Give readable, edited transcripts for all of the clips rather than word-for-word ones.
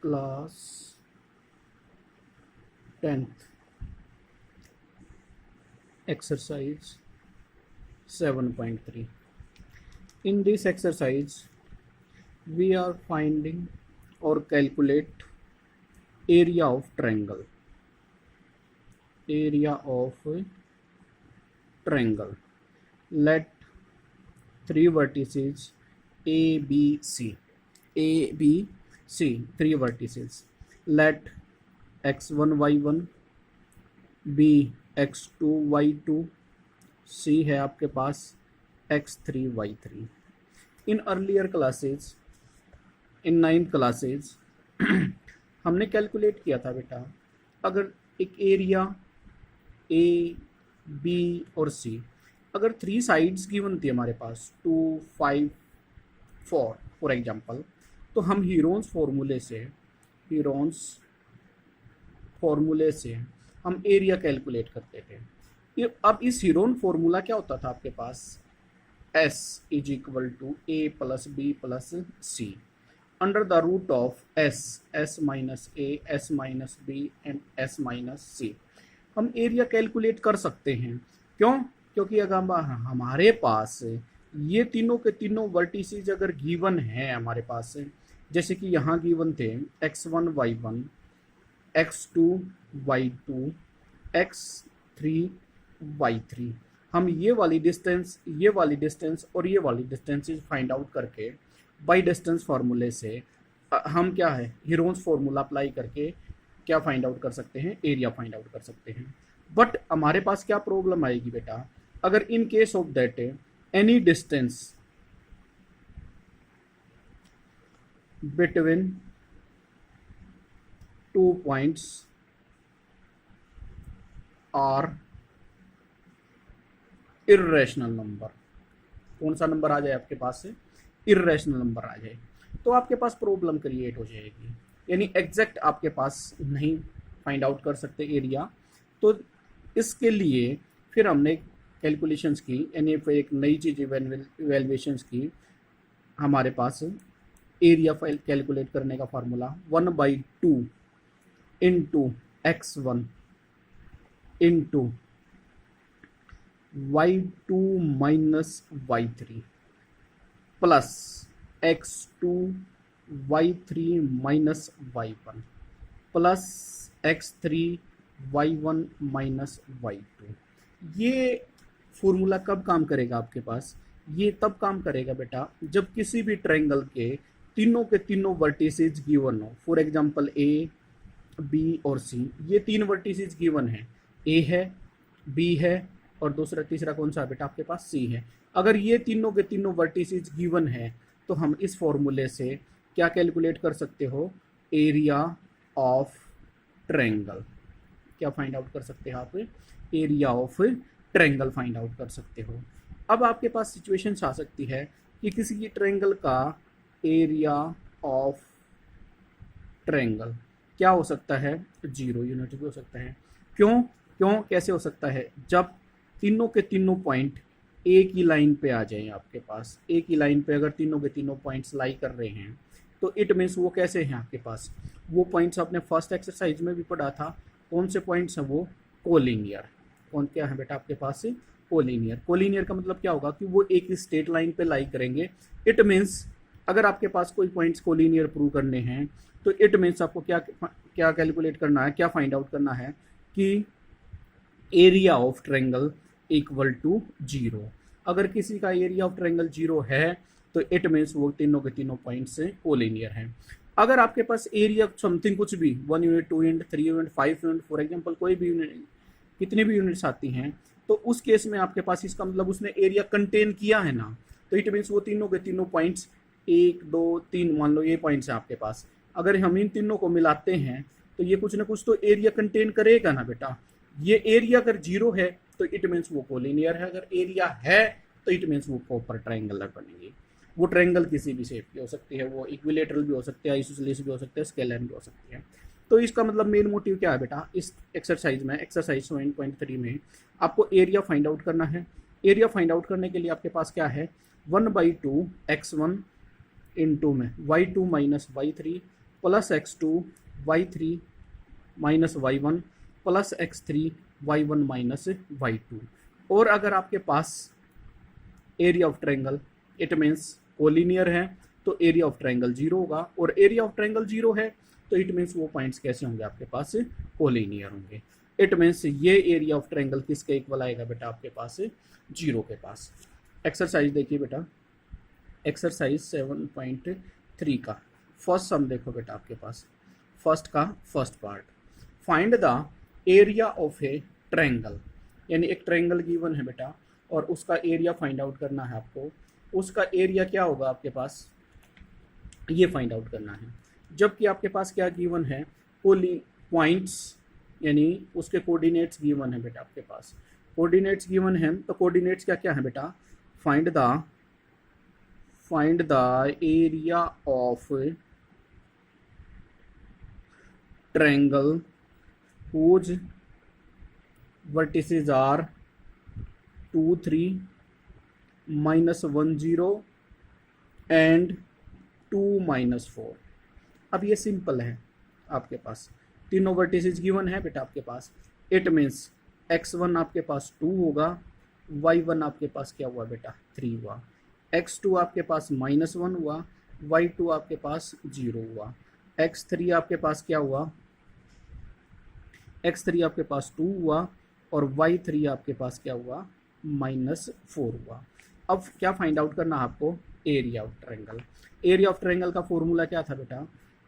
class 10th exercise 7.3. In this exercise we are finding or calculate area of triangle. Let three vertices A, B, C, three vertices. Let x1 y1, b x2 y2, c है आपके पास x3 y3. In earlier classes, in 9th classes हमने calculate किया था बेटा, अगर एक area A, B और सी, अगर 3 साइड्स गिवन थी हमारे पास 2, 5, 4 फॉर एग्जांपल, तो हम हीरोन्स फॉर्मूले से हम एरिया कैलकुलेट करते थे. अब इस हीरोन फॉर्मूला क्या होता था आपके पास, S is equal to a plus b plus c under the root of S minus a, S minus b and S minus c. हम एरिया कैलकुलेट कर सकते हैं. क्यों? क्योंकि अगर हमारे पास ये तीनों के तीनों वर्टिसेज अगर गिवन है हमारे पास, जैसे कि यहाँ गिवन थे x1 y1, x2 y2, x3 y3, हम ये वाली डिस्टेंस और ये वाली डिस्टेंस फाइंड आउट करके बाई डिस्टेंस फार्मूले से हम क्या है, हीरोन्स फार्मूला अप्लाई करके क्या फाइंड आउट कर सकते हैं, एरिया फाइंड आउट कर सकते हैं. बट हमारे पास क्या प्रॉब्लम आएगी बेटा, अगर in case of that any distance between 2 points are irrational number. कौन सा नंबर आ जाए आपके पास से, इर्रेशनल नंबर आ जाए, तो आपके पास प्रॉब्लम क्रिएट हो जाएगी. यानी एग्जैक्ट आपके पास नहीं फाइंड आउट कर सकते एरिया. तो इसके लिए फिर हमने कैलकुलेशंस की, यानी फिर एक नई चीज़ इवेल्युएशंस की. हमारे पास एरिया फाइल कैलकुलेट करने का formula 1/2 into x1 into y2 minus y3 plus x2 y3 minus y1 plus x3 y1 minus y2. ये फॉर्मूला कब काम करेगा आपके पास, ये तब काम करेगा बेटा जब किसी भी ट्रायंगल के तीनों वर्टिसेज गिवन हो. फॉर एग्जांपल ए, बी और सी, ये 3 वर्टिसेज गिवन है, ए है, बी है और तीसरा कौन सा बेटा आपके पास, सी है. अगर ये तीनों के तीनों वर्टिसेज गिवन है तो हम इस फॉर्मूले से क्या कैलकुलेट कर सकते हो, एरिया ऑफ ट्रायंगल. क्या फाइंड आउट कर सकते हैं आप, area of triangle find out कर सकते हो. अब आपके पास सिचुएशंस आ सकती है कि किसी की ट्रायंगल का एरिया ऑफ ट्रायंगल क्या हो सकता है, 0 यूनिट भी हो सकता है. क्यों कैसे हो सकता है, जब तीनों के तीनों पॉइंट एक ही लाइन पे आ जाएं. आपके पास एक ही लाइन पे अगर तीनों के तीनों पॉइंट्स लाई कर रहे हैं तो इट मीन्स वो कैसे हैं आपके पास, वो पॉइंट्स आपने फर्स्ट एक्सरसाइज में भी पढ़ा था. कौन से पॉइंट्स हैं वो, कोलिनियर. कौन क्या है बेटा आपके पास, कोलिनियर का मतलब क्या होगा कि वो एक ही स्ट्रेट लाइन पे लाई करेंगे. इट मीन्स अगर आपके पास कोई पॉइंट्स कोलिनियर प्रूव करने हैं तो इट मीन्स आपको क्या कैलकुलेट करना है, क्या फाइंड आउट करना है कि area of triangle equal to 0. अगर किसी का एरिया ऑफ ट्रायंगल 0 है तो इट मीन्स वो तीनों के तीनों पॉइंट्स कोलिनियर हैं. अगर आपके पास एरिया समथिंग कुछ भी 1 unit, 2 unit, 3 unit, 5 unit for example, कोई भी यूनिट, कितनी भी यूनिट्स आती हैं, तो उस केस में आपके पास इसका मतलब उसने एरिया कंटेन किया है ना, तो इट मीन्स वो तीनों के तीनों पॉइंट्स 1, 2, 3 मान लो ये पॉइंट्स हैं आपके पास. अगर हम इन तीनों को मिलाते हैं तो ये कुछ ना कुछ तो एरिया कंटेन करेगा ना बेटा. ये एरिया अगर 0 है तो इट मीन्स वो कोलिनियर है, अगर एरिया है तो इट मीन्स वो प्रॉपर ट्रायंगुलर बनेगी. वो ट्रायंगल किसी भी शेप की हो सकती है, वो इक्विलेटरल भी हो सकती है, आइसोसेलेस भी हो सकते हैं, स्केलर भी हो सकती है. तो इसका मतलब मेन मोटिव क्या है बेटा, इस एक्सरसाइज में, एक्सरसाइज 7.3 में आपको एरिया फाइंड आउट करना है. एरिया फाइंड आउट करने के लिए आपके पास क्या है, 1/2 x1 इंटू में y2 minus y3 plus x2 y3 minus y1 plus x3 y1 minus y2। और अगर आपके पास area of triangle, it means collinear है, तो एरिया ऑफ ट्रायंगल 0 होगा, और एरिया ऑफ ट्रायंगल 0 है तो इट मीन्स वो पॉइंट्स कैसे होंगे आपके पास, कोलिनियर होंगे। इट मीन्स ये एरिया ऑफ ट्रायंगल किसके इक्वल आएगा बेटा, आपके पास 0 के पास। एक्सरसाइज देखिए बेटा, एक्सरसाइज 7.3 का फर्स्ट सम देखो बेटा आपके पास, फर्स्ट का first part, find the area of A triangle, यानी एक ट्रायंगल गिवन है बेटा और उसका एरिया फाइंड आउट करना है आपको। उसका एरिया क्या होगा आपके पास, ये फाइंड आउट करना है। जबकि आपके पास क्या गिवन है, पॉइंट्स, यानी उसके कोऑर्डिनेट्स गिवन है बेटा आपके पास। कोऑर्डिनेट्स गिवन है तो कोऑर्डिनेट्स क्या क्या है बेटा, find the area of triangle whose vertices are 2 3 -1 0 and 2 -4। अब ये सिंपल है, आपके पास तीनों वर्टिसेस गिवन है बेटा आपके पास। इट मीन्स x1 आपके पास 2 होगा, y1 आपके पास क्या हुआ बेटा 3 हुआ, x2 आपके पास -1 हुआ, y2 आपके पास 0 हुआ, x3 आपके पास क्या हुआ, x3 आपके पास 2 हुआ, और y3 आपके पास क्या हुआ -4 हुआ। अब क्या फाइंड आउट करना है आपको, area of triangle. Area of triangle का फॉर्मूला क्या था बेटा,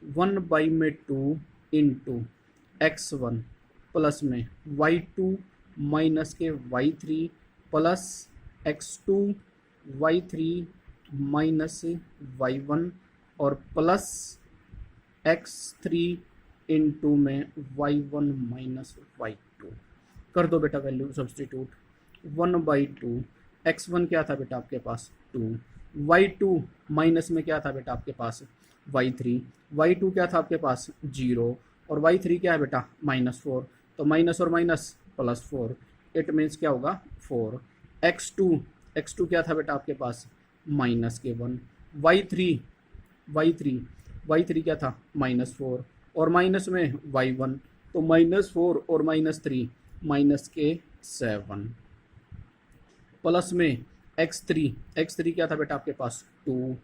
1/2 इंटू x1 प्लस में y2 माइनस के y3 plus x2 y3 minus y1 और प्लस x3 इंटू में y1 माइनस y2। कर दो बेटा वैल्यू सब्सटीट्यूट, 1/2 x1 क्या था बेटा आपके पास 2, y2 माइनस में क्या था बेटा आपके पास y3, y2 क्या था आपके पास 0, और y3 क्या है बेटा -4, तो माइनस और माइनस +4, इट मीन्स क्या होगा 4। x2 क्या था बेटा आपके पास -1, y3 क्या था -4, और माइनस में y1, तो -4 और -3 -7, प्लस में x3 क्या था बेटा आपके पास 2,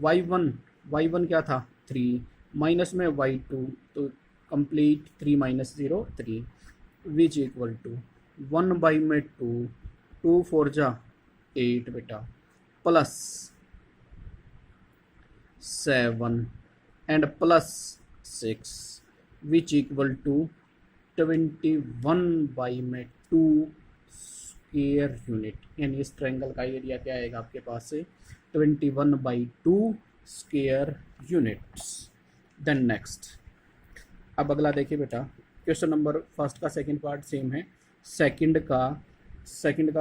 y1 क्या था 3, माइनस में y2, तो कंप्लीट 3 - 0 3, विच इक्वल टू 1/2, 2 4 जा 8 बेटा, plus 7 and plus 6 which equal to 21/2 square unit, यानी इस ट्रायंगल का एरिया क्या आएगा आपके पास से 21/2 स्क्वायर यूनिट्स। देन नेक्स्ट, अब अगला देखिए बेटा, क्वेश्चन नंबर फर्स्ट का सेकंड पार्ट सेम है, सेकंड का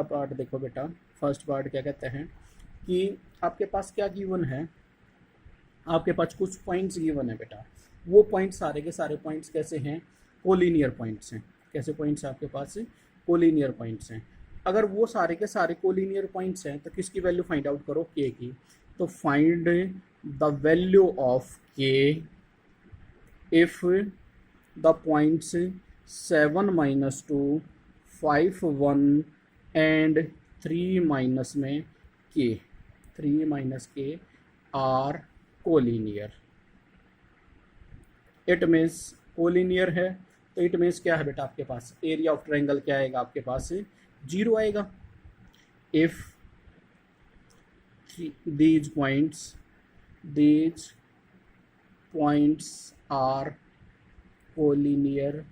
पार्ट देखो बेटा। फर्स्ट पार्ट क्या कहते हैं कि आपके पास क्या गिवन है, आपके पास कुछ पॉइंट्स गिवन है बेटा, वो पॉइंट्स सारे के सारे पॉइंट्स कैसे हैं, कोलिनियर पॉइंट्स हैं। कैसे पॉइंट्स हैं आपके पास, कोलिनियर पॉइंट्स हैं। अगर वो सारे के सारे कोलिनियर पॉइंट्स हैं तो किसकी वैल्यू फाइंड आउट करो, के की। तो find the value of k if the points 7 - 2 5 1 and 3 में k 3 k are collinear. It means collinear है, तो इट मीन्स क्या है बेटा आपके पास, एरिया ऑफ ट्रायंगल क्या आएगा आपके पास 0 आएगा। If these points are collinear,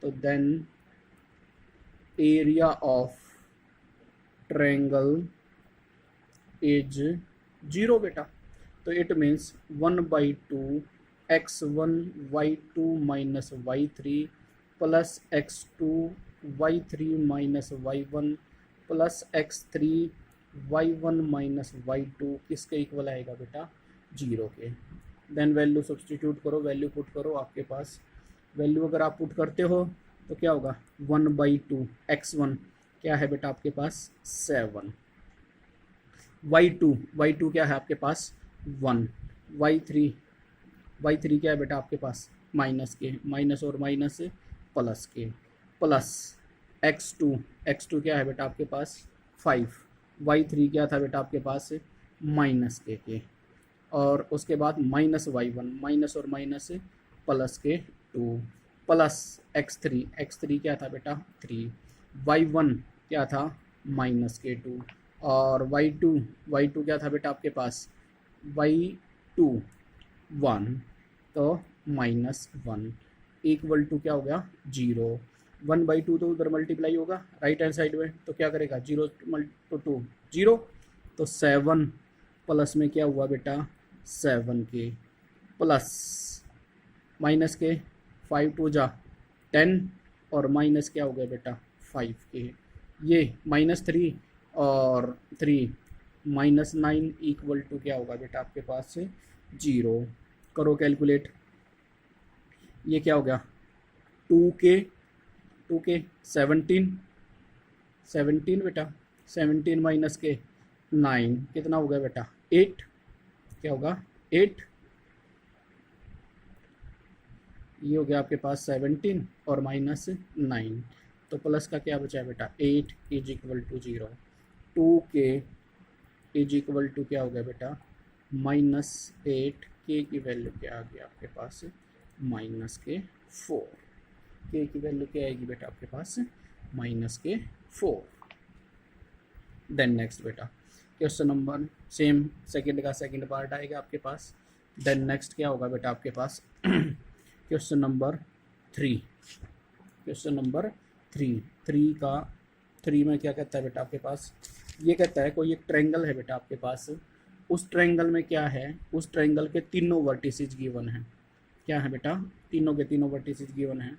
तो then area of triangle is 0 बेटा। तो it means 1/2 x1 y2 minus y3 plus x2 y3 minus y1 plus x3 y1 minus y2 किसके इक्वल आएगा बेटा 0 के। देन वैल्यू सब्सटीट्यूट करो, वैल्यू पुट करो, आपके पास वैल्यू अगर आप पुट करते हो तो क्या होगा 1/2 x1 क्या है बेटा आपके पास 7, y2 क्या है आपके पास 1, y3 y3 क्या है बेटा आपके पास, माइनस के, माइनस और माइनस प्लस के, प्लस x2 क्या है बेटा आपके पास 5, y3 क्या था बेटा आपके पास माइनस के, और उसके बाद माइनस y1, माइनस और माइनस प्लस के 2, प्लस x3 क्या था बेटा 3, y1 क्या था माइनस के 2, और y2 क्या था बेटा आपके पास y2 1, तो -1 इक्वल टू क्या हो गया 0, 1/2 तो उधर मल्टीप्लाई होगा राइट हैंड साइड में, तो क्या करेगा 0 तो 2 0, तो 7 प्लस में क्या हुआ बेटा 7 के, प्लस माइनस के 5 2 जा 10, और माइनस क्या हो गया बेटा 5 के, ये -3 और 3 -9 इक्वल टू क्या होगा बेटा आपके पास से 0, करो कैलकुलेट, ये क्या हो गया 2 के 17 बेटा, 17 माइनस के 9 कितना हो गया बेटा 8, क्या होगा 8, ये हो गया आपके पास 17 और -9, तो प्लस का क्या बचा है बेटा 8 is equal to 0, 2k is equal to क्या हो गया बेटा -8, के की वैल्यू क्या आ गई आपके पास -4, के की वैल्यू क्या आएगी बेटा आपके पास -4। देन नेक्स्ट बेटा क्वेश्चन नंबर सेम सेकंड का सेकंड पार्ट आएगा आपके पास। देन नेक्स्ट क्या होगा बेटा आपके पास क्वेश्चन नंबर 3, क्वेश्चन नंबर 3 में क्या कहता है बेटा आपके पास, ये कहता है कोई एक ट्रायंगल है बेटा आपके पास, उस ट्रायंगल में क्या है, उस ट्रायंगल के तीनों वर्टिसेज गिवन है, क्या है बेटा तीनों के तीनों वर्टिसेज गिवन है।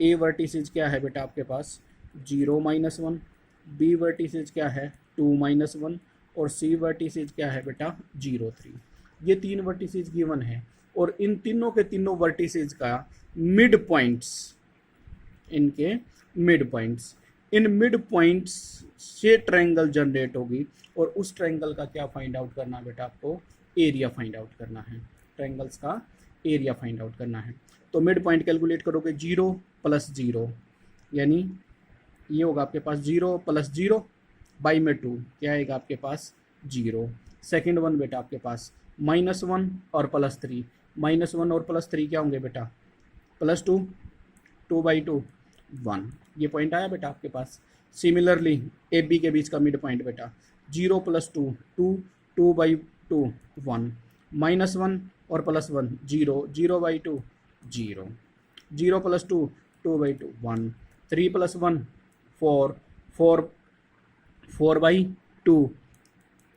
ए वर्टिसेज क्या है बेटा आपके पास 0 -1, बी वर्टिसेज क्या है 2 -1, और सी वर्टिसेज क्या है बेटा 0 3, ये तीन वर्टिसेज गिवन है, और इन तीनों के तीनों वर्टिसेज का मिड पॉइंट्स, इनके mid points, in mid points से ट्रायंगल जनरेट होगी, और उस ट्रायंगल का क्या फाइंड आउट करना है बेटा आपको, एरिया फाइंड आउट करना है, ट्रायंगल्स का एरिया फाइंड आउट करना है। तो मिड पॉइंट कैलकुलेट करोगे 0 + 0, यानी ये होगा आपके पास 0 + 0 बाई में 2, क्या आएगा आपके पास 0। सेकेंड वन बेटा आपके पास -1 और +3, -1 और +3 क्या होंगे बेटा +2, 2/2 1, ये पॉइंट आया बेटा आपके पास। सिमिलरली ए बी के बीच का मिड पॉइंट बेटा 0 + 2 2, 2/2 1, -1 और +1 0, 0/2 0, 0 + 2 2/2 1, 3 + 1 4, 4/2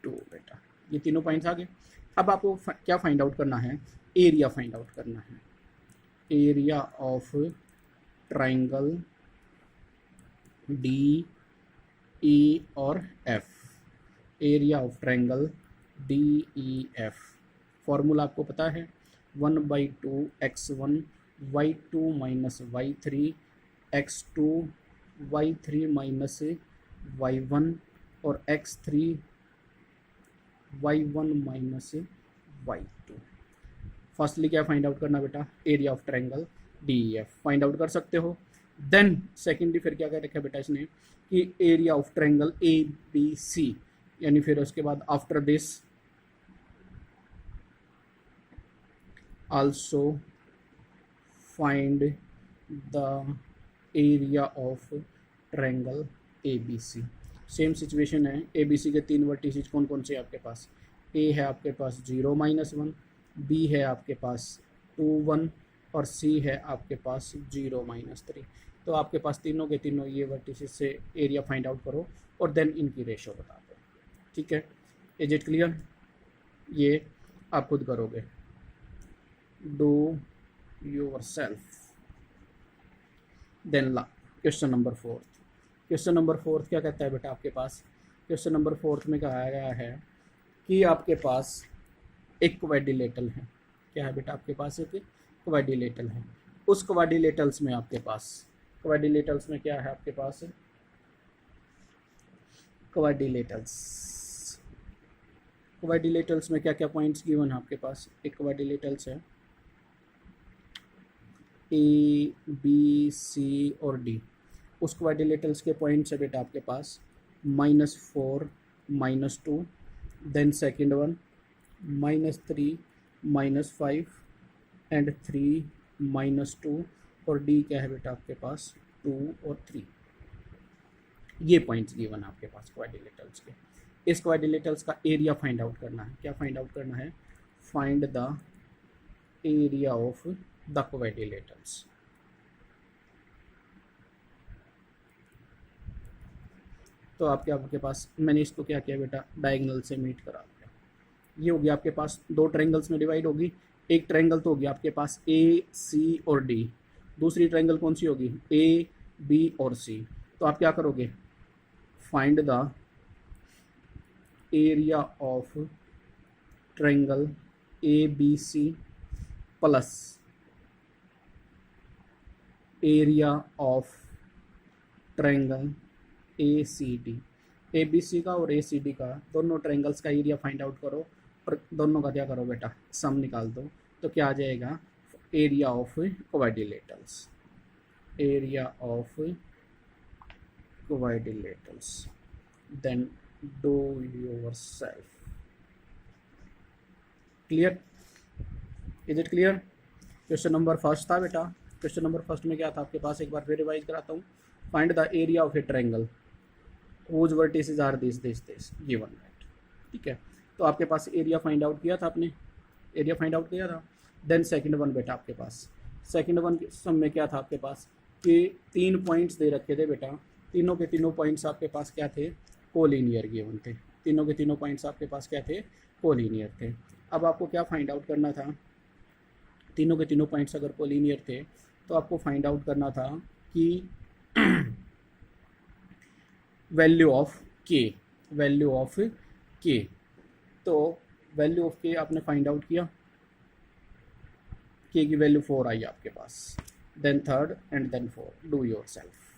2 बेटा, ये तीनों पॉइंट्स आ गए। अब आपको क्या फाइंड आउट करना है, एरिया फाइंड आउट करना है, area of triangle D E और F, area of triangle D E F, formula आपको पता है 1/2 x1 y2 - y3 x2 y3 - y1 और x3 y1 - y2। फर्स्टली क्या फाइंड आउट करना बेटा, area of triangle D E F find out कर सकते हो। देन सेकेंडली फिर क्या कर रखा है बेटा इसने कि area of triangle A B C, यानी फिर उसके बाद after this also find the area of triangle A B C. Same situation है, ए बी सी के तीन वर्टिसेज कौन कौन से आपके पास, ए है आपके पास 0 -1, बी है आपके पास 2 1 और सी है आपके पास 0 -3। तो आपके पास तीनों के तीनों ये वर्टिसेज से एरिया फाइंड आउट करो और देन इनकी रेशो बता दो, ठीक है। इज इट क्लियर, ये आप खुद करोगे, डू योर सेल्फ। देन ला क्वेश्चन नंबर 4, क्वेश्चन नंबर 4 क्या कहता है बेटा आपके पास, क्वेश्चन नंबर 4 में कहा गया है कि आपके पास एक क्वाड्रिलेटरल है, क्या है बेटा आपके पास एक क्वाड्रिलेटरल है। उस क्वाड्रिलेटरल्स में आपके पास, क्वाड्रिलेटरल्स में क्या है आपके पास, क्वाड्रिलेटरल्स में क्या क्या पॉइंट्स गिवन है आपके पास, एक क्वाड्रिलेटरल्स है ए बी सी और डी, उस क्वाड्रिलेटरल्स के पॉइंट्स है बेटा आपके पास -4 -2, देन सेकेंड वन -3 -5 एंड 3 -2, और डी क्या है बेटा आपके पास 2 और 3। ये पॉइंट्स गिवन आपके पास क्वाड्रिलेटरल्स के। इस क्वाड्रिलेटरल्स का एरिया फाइंड आउट करना है। क्या फाइंड आउट करना है? Find the area of the quadrilaterals. तो आपके पास मैंने इसको क्या किया बेटा, डायगोनल से मीट करा दिया। ये हो गया आपके पास, दो ट्रायंगल्स में डिवाइड होगी। एक ट्रायंगल तो होगी आपके पास ए सी और डी, दूसरी ट्रायंगल कौन सी होगी? ए बी और सी। तो आप क्या करोगे? Find the area of triangle A B C plus area of triangle A C D. A B C का और ए सी डी का, दोनों ट्रायंगल्स का एरिया फाइंड आउट करो और दोनों का क्या करो बेटा, सम निकाल दो। तो क्या आ जाएगा? Area of quadrilaterals, area of quadrilaterals, then do yourself. Clear? Is it clear? Question number first था बेटा। क्वेश्चन नंबर फर्स्ट में क्या था आपके पास, एक बार फिर रिवाइज कराता हूँ। Find the area of A triangle whose vertices are this given, right? ठीक है, तो आपके पास एरिया फाइंड आउट किया था आपने, एरिया फाइंड आउट किया था। देन सेकंड वन बेटा आपके पास, सेकंड वन के सम में क्या था आपके पास कि 3 पॉइंट्स दे रखे थे बेटा, तीनों के तीनों पॉइंट्स आपके पास क्या थे? कोलिनियर गिवन थे। तीनों के तीनों पॉइंट्स आपके पास क्या थे? कोलिनियर थे। अब आपको क्या फाइंड आउट करना था? तीनों के तीनों पॉइंट्स अगर कोलिनियर थे तो आपको फाइंड आउट करना था कि वैल्यू ऑफ के, वैल्यू ऑफ के। तो वैल्यू ऑफ के आपने फाइंड आउट किया, के की वैल्यू 4 आई आपके पास, then third and then 4, do yourself.